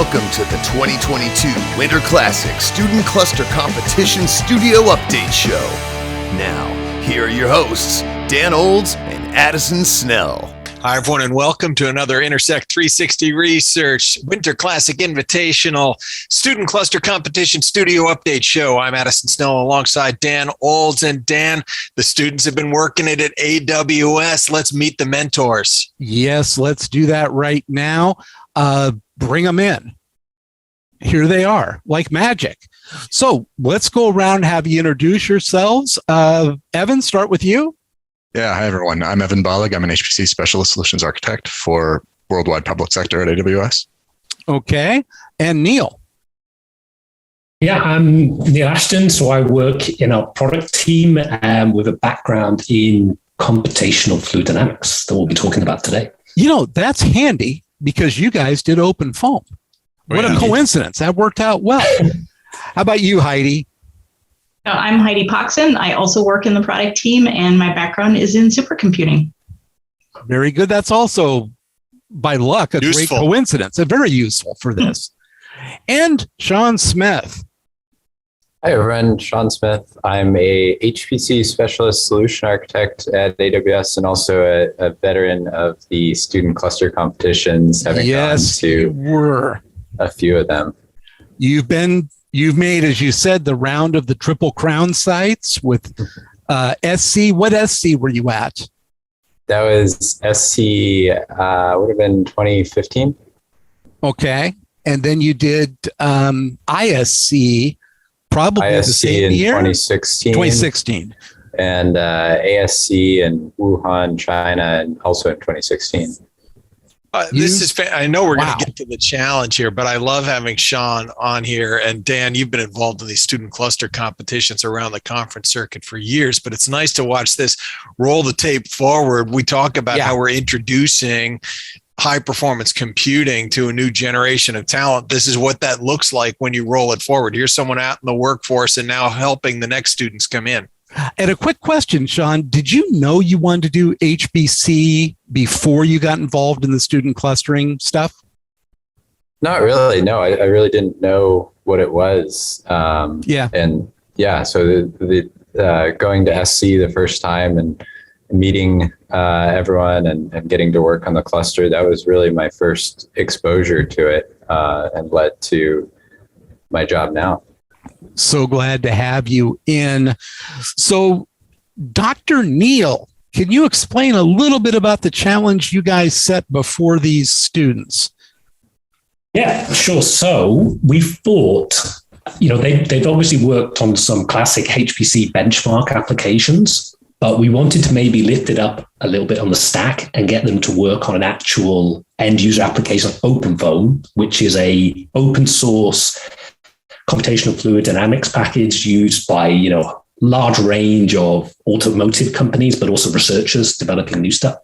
Welcome to the 2022 Winter Classic Student Cluster Competition Studio Update Show. Now, here are your hosts, Dan Olds and Addison Snell. Hi, everyone, and welcome to another Intersect 360 Research Winter Classic Invitational Student Cluster Competition Studio Update Show. I'm Addison Snell alongside Dan Olds. And Dan, the students have been working it at AWS. Let's meet the mentors. Yes, let's do that right now. Bring them in. Here they are, like magic. So let's go around and have you introduce yourselves. Evan, start with you. Yeah, hi everyone. I'm Evan Bollig. I'm an HPC Specialist Solutions Architect for Worldwide Public Sector at AWS. Okay. And Neal. Yeah, I'm Neal Ashton. So I work in our product team with a background in computational fluid dynamics that we'll be talking about today. You know, that's handy because you guys did OpenFOAM. What a coincidence. That worked out well. How about you, Heidi? I'm Heidi Poxon. I also work in the product team, and my background is in supercomputing. Very good. That's also, by luck, a great coincidence. And very useful for this. And Shawn Smith. Hi, everyone. Shawn Smith. I'm a HPC Specialist Solution Architect at AWS and also a veteran of the student cluster competitions, having gone to a few of them. You've made, as you said, the round of the Triple Crown sites with SC. What SC were you at? That was SC, would have been 2015. Okay. And then you did ISC, probably ISC the same in year? 2016. 2016. And ASC in Wuhan, China, and also in 2016. This is I know we're going to get to the challenge here, but I love having Shawn on here. And Dan, you've been involved in these student cluster competitions around the conference circuit for years, but it's nice to watch this roll the tape forward. We talk about how we're introducing high performance computing to a new generation of talent. This is what that looks like when you roll it forward. Here's someone out in the workforce and now helping the next students come in. And a quick question, Shawn, did you know you wanted to do HPC before you got involved in the student clustering stuff? Not really. No, I really didn't know what it was. So the going to SC the first time and meeting everyone and getting to work on the cluster, that was really my first exposure to it and led to my job now. So glad to have you in. So, Dr. Neal, can you explain a little bit about the challenge you guys set before these students? Yeah, sure. So we thought, they've obviously worked on some classic HPC benchmark applications, but we wanted to maybe lift it up a little bit on the stack and get them to work on an actual end user application of OpenFOAM, which is a open source computational fluid dynamics package used by, large range of automotive companies, but also researchers developing new stuff.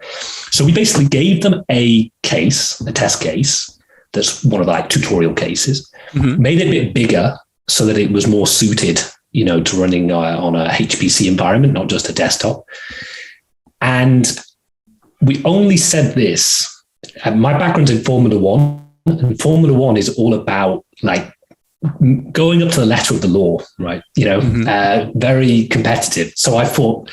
So we basically gave them a test case, that's one of the tutorial cases, made it a bit bigger so that it was more suited, to running on a HPC environment, not just a desktop. And we only said this, my background's in Formula One, and Formula One is all about going up to the letter of the law, right? Very competitive. So I thought,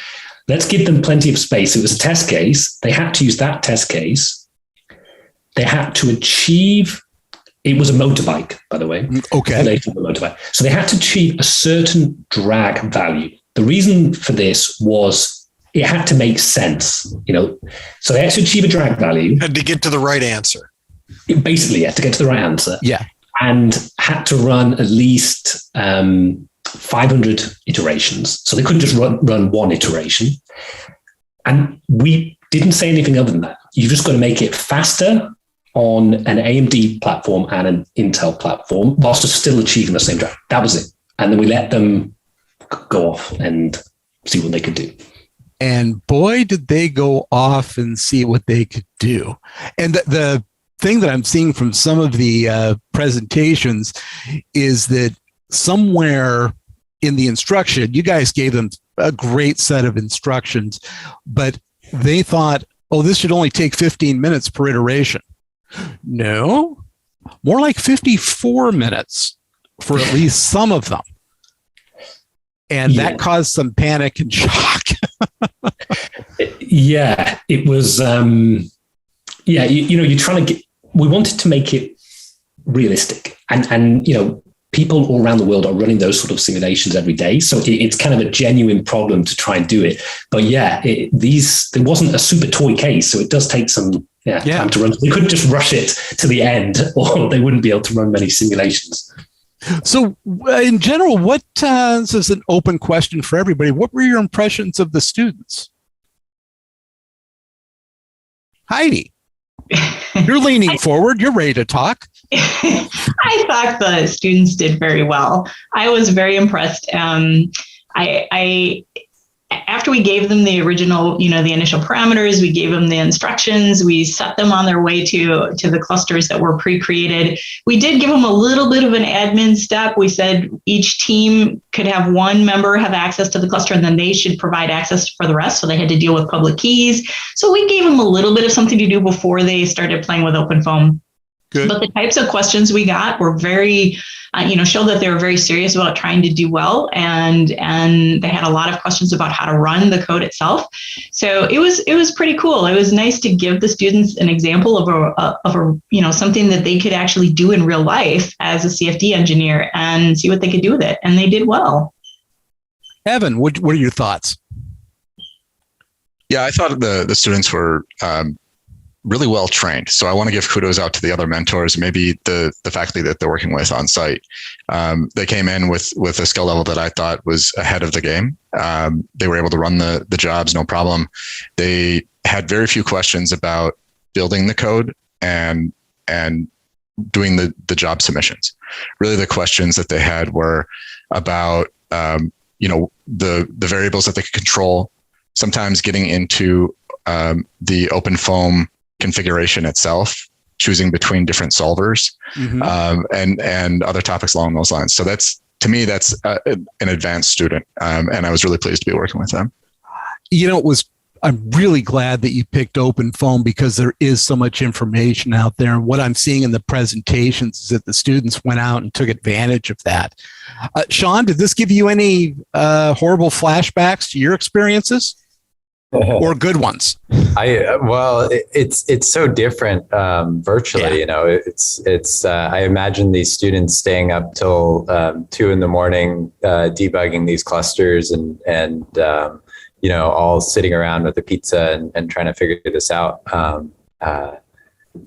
let's give them plenty of space. It was a test case. They had to use that test case. They had to achieve, it was a motorbike, by the way. Okay. So they had to achieve a certain drag value. The reason for this was it had to make sense, So they had to achieve a drag value. And to get to the right answer. Basically, to get to the right answer. Yeah. And had to run at least 500 iterations. So they couldn't just run one iteration. And we didn't say anything other than that. You've just got to make it faster on an AMD platform and an Intel platform whilst still achieving the same drive. That was it. And then we let them go off and see what they could do. And boy, did they go off and see what they could do. And the thing that I'm seeing from some of the presentations is that somewhere in the instruction, you guys gave them a great set of instructions, but they thought, oh, this should only take 15 minutes per iteration. No, More like 54 minutes for at least some of them. And that caused some panic and shock. Yeah, it was, you're trying to we wanted to make it realistic. And people all around the world are running those sort of simulations every day. So it's kind of a genuine problem to try and do it. But there wasn't a super toy case. So it does take some time to run. They couldn't just rush it to the end or they wouldn't be able to run many simulations. So in general, this is an open question for everybody. What were your impressions of the students? Heidi, you're leaning forward. You're ready to talk. I thought the students did very well. I was very impressed. After we gave them the original, the initial parameters, we gave them the instructions, we set them on their way to the clusters that were pre-created. We did give them a little bit of an admin step. We said each team could have one member have access to the cluster and then they should provide access for the rest. So they had to deal with public keys. So we gave them a little bit of something to do before they started playing with OpenFOAM. Good. But the types of questions we got were very, showed that they were very serious about trying to do well, and they had a lot of questions about how to run the code itself. So it was pretty cool. It was nice to give the students an example of a something that they could actually do in real life as a CFD engineer and see what they could do with it, and they did well. Evan, what are your thoughts? Yeah, I thought the students were really well trained. So I want to give kudos out to the other mentors, maybe the faculty that they're working with on site. They came in with a skill level that I thought was ahead of the game. They were able to run the jobs, no problem. They had very few questions about building the code and doing the job submissions. Really, the questions that they had were about the variables that they could control. Sometimes getting into the OpenFOAM configuration itself, choosing between different solvers, and other topics along those lines. So that's an advanced student, and I was really pleased to be working with them. I'm really glad that you picked OpenFOAM because there is so much information out there. And what I'm seeing in the presentations is that the students went out and took advantage of that. Shawn, did this give you any horrible flashbacks to your experiences? Or good ones? It's so different virtually. Yeah. I imagine these students staying up till 2 a.m. debugging these clusters and all sitting around with a pizza and trying to figure this out.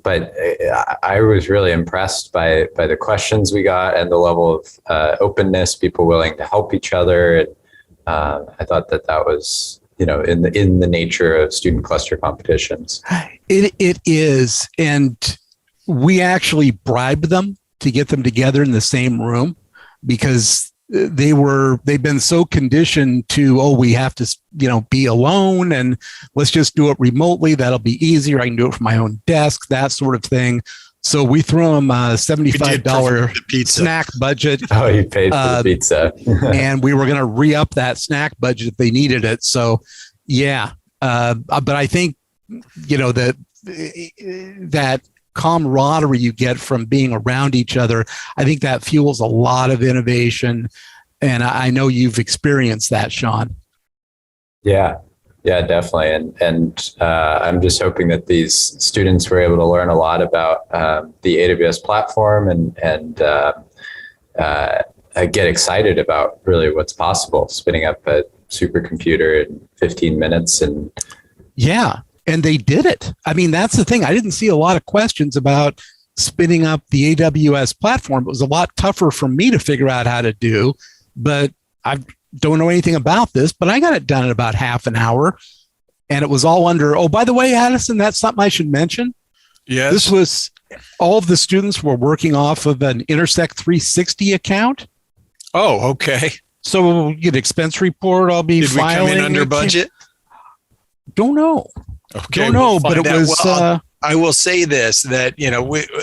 But I was really impressed by the questions we got and the level of openness, people willing to help each other. And I thought that was in the nature of student cluster competitions. It is. And we actually bribed them to get them together in the same room because they've been so conditioned to, we have to, be alone and let's just do it remotely. That'll be easier. I can do it from my own desk, that sort of thing. So we threw them a $75 snack budget. Oh, you paid for the pizza. And we were going to re-up that snack budget if they needed it. So, yeah. But I think, that camaraderie you get from being around each other, I think that fuels a lot of innovation. And I know you've experienced that, Shawn. Yeah, definitely. And I'm just hoping that these students were able to learn a lot about the AWS platform and get excited about really what's possible, spinning up a supercomputer in 15 minutes. And they did it. I mean, that's the thing. I didn't see a lot of questions about spinning up the AWS platform. It was a lot tougher for me to figure out how to do, but I don't know anything about this, but I got it done in about half an hour. And it was all under, by the way, Addison, that's something I should mention. Yes. This was, all of the students were working off of an Intersect 360 account. Oh, okay. So we'll get expense report. I'll be filing. Did we come in under budget? Don't know. Okay. Don't know, but it was... I will say this, that,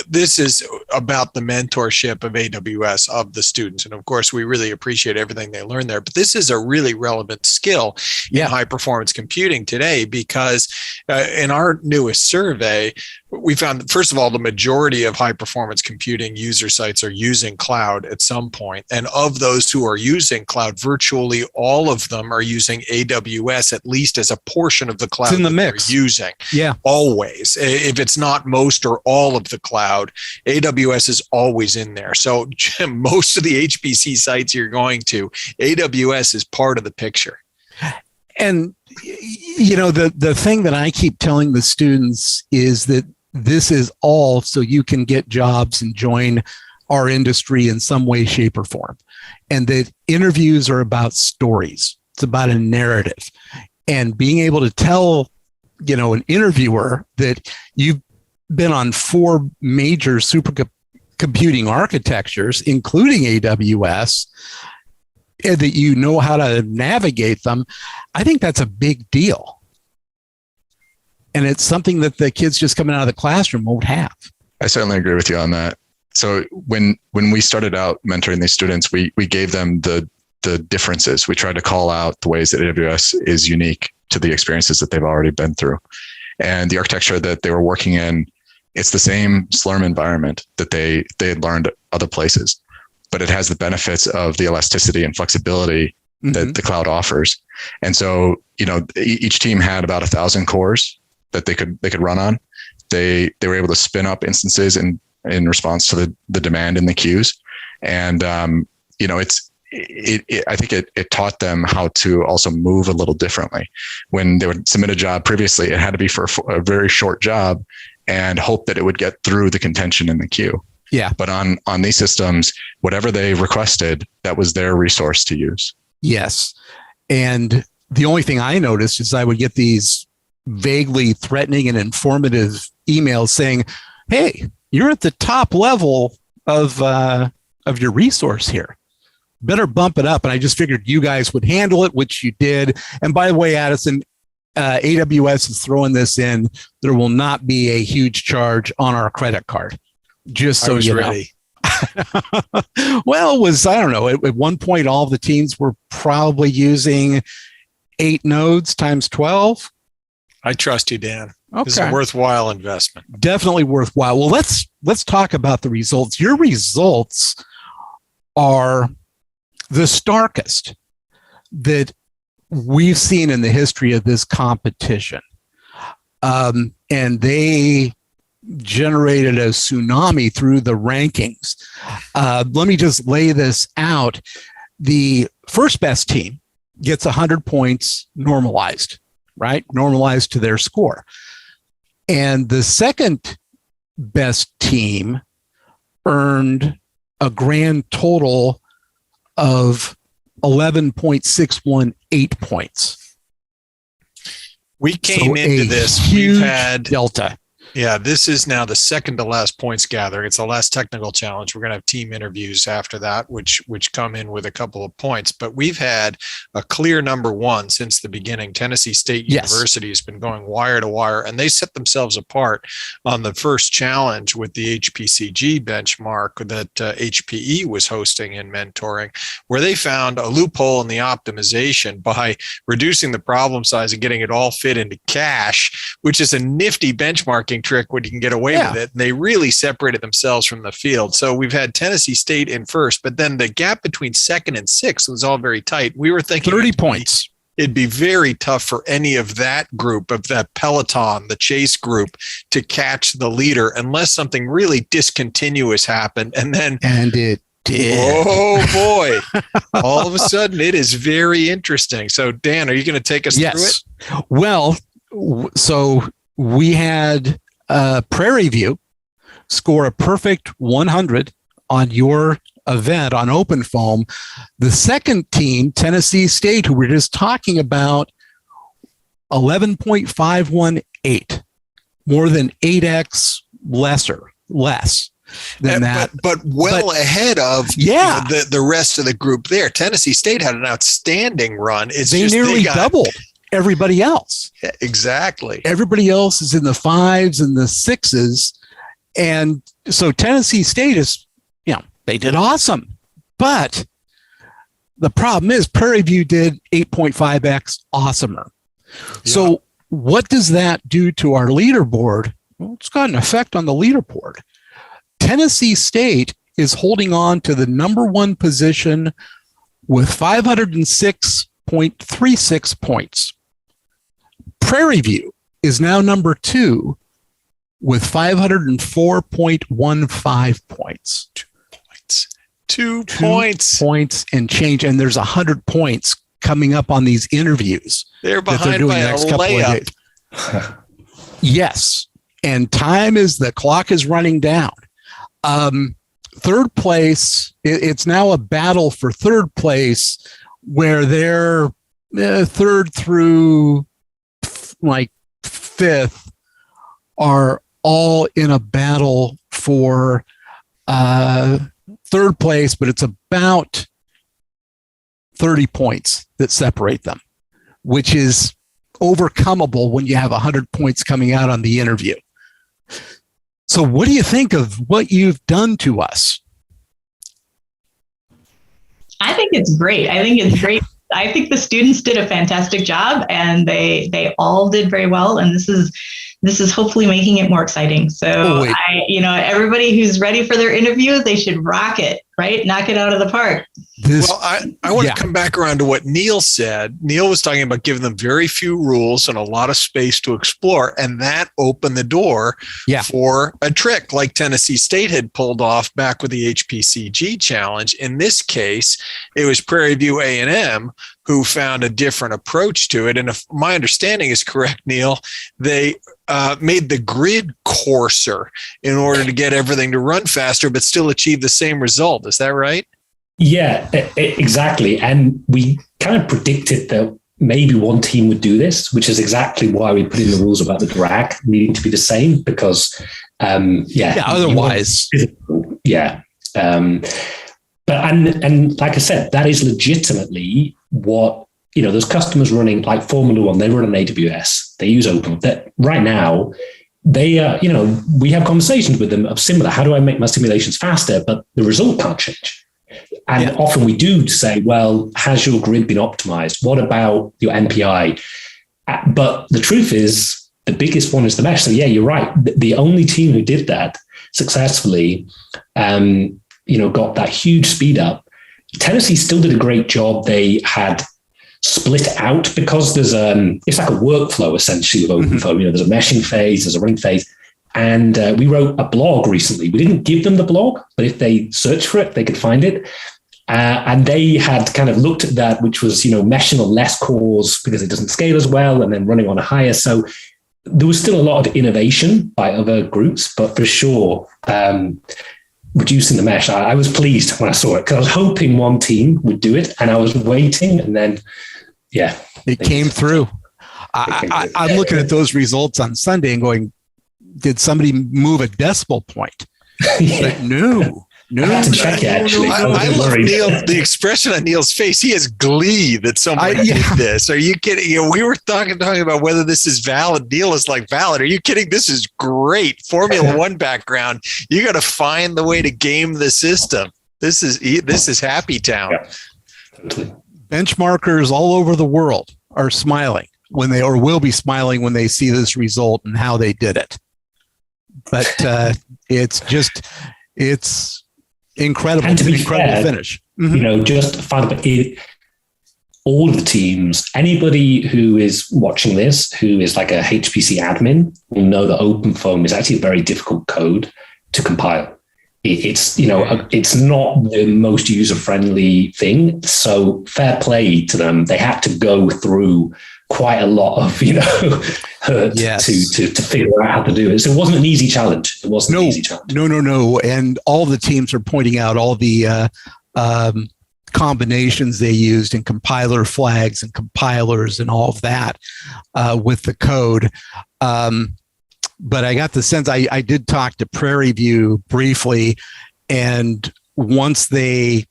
this is about the mentorship of AWS of the students. And of course, we really appreciate everything they learn there. But this is a really relevant skill in high performance computing today, because in our newest survey, We found, first of all, the majority of high performance computing user sites are using cloud at some point. And of those who are using cloud, virtually all of them are using AWS, at least as a portion of the cloud it's in the mix. They're using. Yeah. Always. If it's not most or all of the cloud, AWS is always in there. So most of the HPC sites you're going to, AWS is part of the picture. And, the thing that I keep telling the students is that this is all so you can get jobs and join our industry in some way, shape, or form. And that interviews are about stories. It's about a narrative. And being able to tell, an interviewer that you've been on 4 major supercomputing architectures, including AWS, and that you know how to navigate them, I think that's a big deal. And it's something that the kids just coming out of the classroom won't have. I certainly agree with you on that. So when we started out mentoring these students, we gave them the differences. We tried to call out the ways that AWS is unique to the experiences that they've already been through. And the architecture that they were working in, it's the same Slurm environment that they had learned other places, but it has the benefits of the elasticity and flexibility that the cloud offers. And so, each team had about 1,000 cores that they could run on. They were able to spin up instances in response to the demand in the queues. And, I think it taught them how to also move a little differently. When they would submit a job previously, it had to be for a very short job and hope that it would get through the contention in the queue. Yeah. But on these systems, whatever they requested, that was their resource to use. Yes. And the only thing I noticed is I would get these vaguely threatening and informative emails saying, hey, you're at the top level of your resource here. Better bump it up. And I just figured you guys would handle it, which you did. And by the way, Addison, AWS is throwing this in. There will not be a huge charge on our credit card. Just so you know. Well, I don't know. At one point, all the teams were probably using 8 nodes times 12. I trust you, Dan. Okay. It's a worthwhile investment. Definitely worthwhile. Well, let's talk about the results. Your results are the starkest that we've seen in the history of this competition. And they generated a tsunami through the rankings. Let me just lay this out. The first best team gets 100 points normalized, right? Normalized to their score. And the second best team earned a grand total of 11.618 points. We came into this, huge we've had delta. Yeah, this is now the second to last points gathering. It's the last technical challenge. We're going to have team interviews after that, which come in with a couple of points. But we've had a clear number one since the beginning. Tennessee State University has been going wire to wire, and they set themselves apart on the first challenge with the HPCG benchmark that HPE was hosting and mentoring, where they found a loophole in the optimization by reducing the problem size and getting it all fit into cache, which is a nifty benchmarking trick when you can get away with it. And they really separated themselves from the field. So we've had Tennessee State in first, but then the gap between second and sixth was all very tight. We were thinking 30 points. It'd be very tough for any of that group, of that peloton, the chase group, to catch the leader unless something really discontinuous happened. And it did. Oh boy. All of a sudden it is very interesting. So Dan, are you going to take us through it? Well, so we had Prairie View score a perfect 100 on your event on OpenFOAM. The second team, Tennessee State, who we're just talking about, 11.518, more than 8x less than that. But ahead of the rest of the group there. Tennessee State had an outstanding run. They nearly doubled everybody else. Exactly. Everybody else is in the 5s and the 6s. And so Tennessee State is, they did awesome. But the problem is Prairie View did 8.5x awesomer. Yeah. So what does that do to our leaderboard Well, it's got an effect on the leaderboard. Tennessee State is holding on to the number one position with 506.36 points. Prairie View is now number two with 504.15 points. 2 points. Points and change. And there's 100 points coming up on these interviews. They're behind by a layup. Yes. And the clock is running down. Third place, it's now a battle for third place where they're third through like fifth are all in a battle for third place, but it's about 30 points that separate them, which is overcomable when you have 100 points coming out on the interview. So what do you think of what you've done to us? I think it's great. I think the students did a fantastic job, and they all did very well. And this is hopefully making it more exciting. So everybody who's ready for their interview, they should rock it, right? Knock it out of the park. I want to come back around to what Neal said. Neal was talking about giving them very few rules and a lot of space to explore. And that opened the door for a trick like Tennessee State had pulled off back with the HPCG challenge. In this case, it was Prairie View A&M who found a different approach to it. And if my understanding is correct, Neal, they made the grid coarser in order to get everything to run faster, but still achieve the same result. Is that right? Yeah, exactly. And we kind of predicted that maybe one team would do this, which is exactly why we put in the rules about the drag needing to be the same, because otherwise. But like I said, that is legitimately what, those customers running like Formula One, they run on AWS, they use Open. That right now, they, we have conversations with them of similar, how do I make my simulations faster? But the result can't change. And often we do say, well, has your grid been optimized? What about your MPI? But the truth is, the biggest one is the mesh. So yeah, you're right. The only team who did that successfully, got that huge speed up. Tennessee still did a great job. They had split out because there's it's like a workflow essentially of OpenFOAM. There's a meshing phase, there's a running phase. And we wrote a blog recently. We didn't give them the blog, but if they search for it, they could find it. And they had kind of looked at that, which was, meshing on less cores because it doesn't scale as well, and then running on a higher. So there was still a lot of innovation by other groups, but for sure, reducing the mesh, I was pleased when I saw it because I was hoping one team would do it, and I was waiting, and then, it came through. I'm looking at those results on Sunday and going, did somebody move a decimal point? But no. I had to check it, actually. I love the expression on Neal's face. He has glee that someone did this. Are you kidding? We were talking about whether this is valid. Neal is like, valid. Are you kidding? This is great. Formula One background. You got to find the way to game the system. This is happy town. Yeah, totally. Benchmarkers all over the world are smiling will be smiling when they see this result and how they did it. But it's incredible. And to be incredible fair, finish. Just find all of the teams, anybody who is watching this, who is like a HPC admin, will know that OpenFOAM is actually a very difficult code to compile. It's not the most user-friendly thing. So fair play to them. They had to go through quite a lot of, hurt to figure out how to do it. So it wasn't an easy challenge. It wasn't an easy challenge. No. And all the teams are pointing out all the combinations they used in compiler flags and compilers and all of that with the code. But I got the sense I did talk to Prairie View briefly, and once they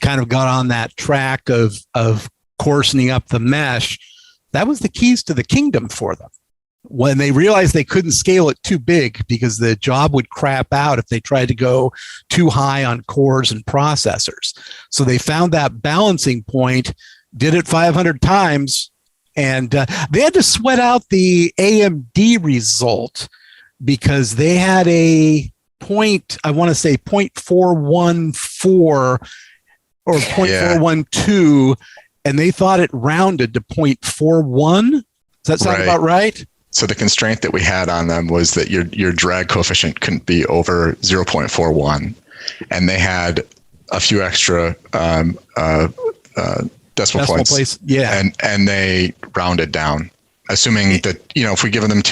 kind of got on that track of coarsening up the mesh, that was the keys to the kingdom for them. When they realized they couldn't scale it too big because the job would crap out if they tried to go too high on cores and processors. So they found that balancing point, did it 500 times, and they had to sweat out the AMD result because they had a point, I want to say 0.414 or 0.412, and they thought it rounded to 0.41. Does that sound about right? So the constraint that we had on them was that your drag coefficient couldn't be over 0.41, and they had a few extra decimal points. Yeah, and they rounded down, assuming that if we give them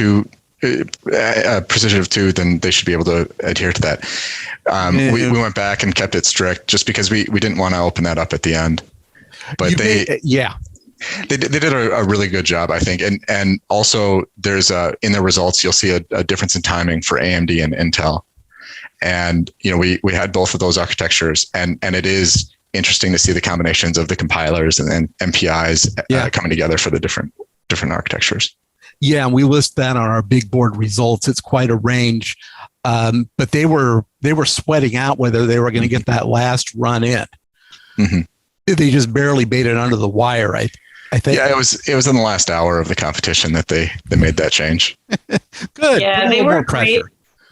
a precision of 2, then they should be able to adhere to that. We went back and kept it strict just because we didn't want to open that up at the end. But they did a really good job, I think. And also there's in the results, you'll see a difference in timing for AMD and Intel. And, we had both of those architectures, and it is interesting to see the combinations of the compilers and MPIs coming together for the different architectures. Yeah, and we list that on our big board results. It's quite a range, but they were sweating out whether they were going to get that last run in. Mm-hmm. They just barely made it under the wire. I think. Yeah, it was in the last hour of the competition that they made that change. Good. Yeah, they were great.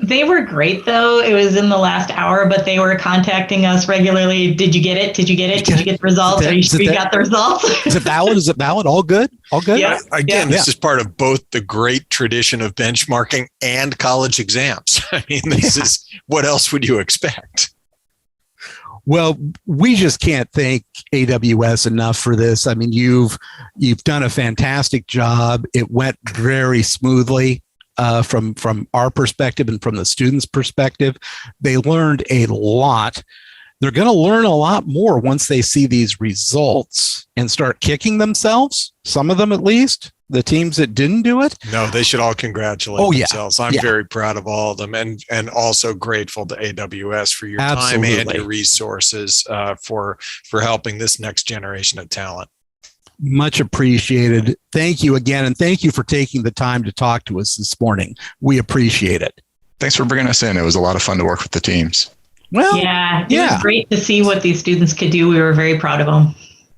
They were great, though. It was in the last hour, but they were contacting us regularly. Did you get it? Did you get it? Did you get the results? Are you sure you got the results? Is it valid? Is it valid? All good? All good? Yeah. Again, this is part of both the great tradition of benchmarking and college exams. I mean, this is, what else would you expect? Well, we just can't thank AWS enough for this. I mean, you've done a fantastic job. It went very smoothly. From our perspective and from the students' perspective, they learned a lot. They're going to learn a lot more once they see these results and start kicking themselves. Some of them, at least, the teams that didn't do it. No, they should all congratulate themselves. I'm very proud of all of them, and also grateful to AWS for your time and your resources for helping this next generation of talent. Much appreciated. Thank you again. And thank you for taking the time to talk to us this morning. We appreciate it. Thanks for bringing us in. It was a lot of fun to work with the teams. Well, it was great to see what these students could do. We were very proud of them.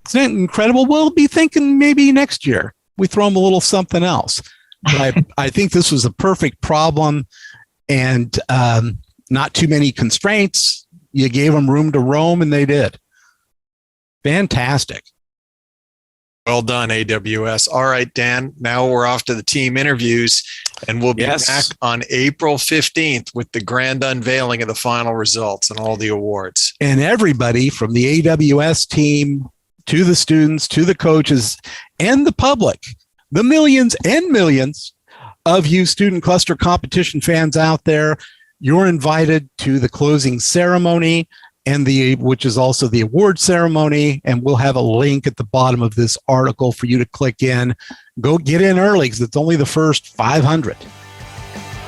It's incredible. We'll be thinking maybe next year we throw them a little something else. But I think this was a perfect problem, and not too many constraints. You gave them room to roam, and they did. Fantastic. Well done, AWS. All right, Dan, now we're off to the team interviews, and we'll be back on April 15th with the grand unveiling of the final results and all the awards. And everybody from the AWS team to the students, to the coaches, and the public, the millions and millions of you student cluster competition fans out there, you're invited to the closing ceremony, and which is also the award ceremony. And we'll have a link at the bottom of this article for you to click in. Go get in early because it's only the first 500.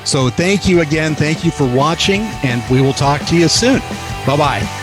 So thank you again. Thank you for watching, and we will talk to you soon. Bye-bye.